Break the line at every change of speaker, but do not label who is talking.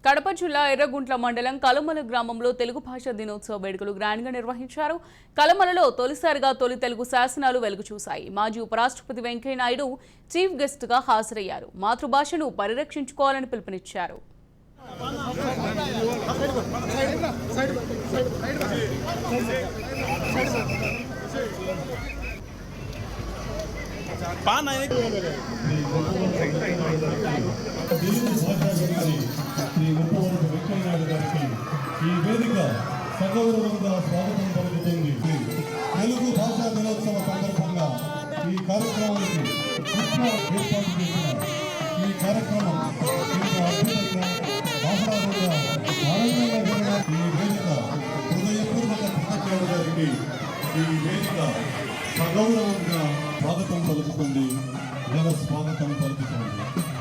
కడప జిల్లా ఎర్రగుంట్ల మండలం కలమల గ్రామంలో తెలుగు భాషా దినోత్సవ వేడుకలు గ్రాండ్గా నిర్వహించారు. కలమలలో తొలిసారిగా తొలి తెలుగు శాసనాలు వెలుగు చూశాయి. మాజీ ఉపరాష్ట్రపతి వెంకయ్య నాయుడు చీఫ్ గెస్ట్ గా హాజరయ్యారు. మాతృభాషను పరిరక్షించుకోవాలని పిలుపునిచ్చారు.
ఈ వేదిక సగౌరవంగా స్వాగతం పలుకుతుంది. తెలుగు భాషా దినోత్సవ సందర్భంగా ఈ కార్యక్రమానికి ఏర్పాటు చేసిన ఈ కార్యక్రమం ఎంతో అద్భుతంగా ఆహ్లాదంగా ఆనందంగా జరిగిన ఈ వేదిక హృదయపూర్వక కృతజ్ఞతలు గారికి ఈ వేదిక సగౌరవంగా స్వాగతం పలుకుతుంది. స్వాగతం పలుకుతుంది.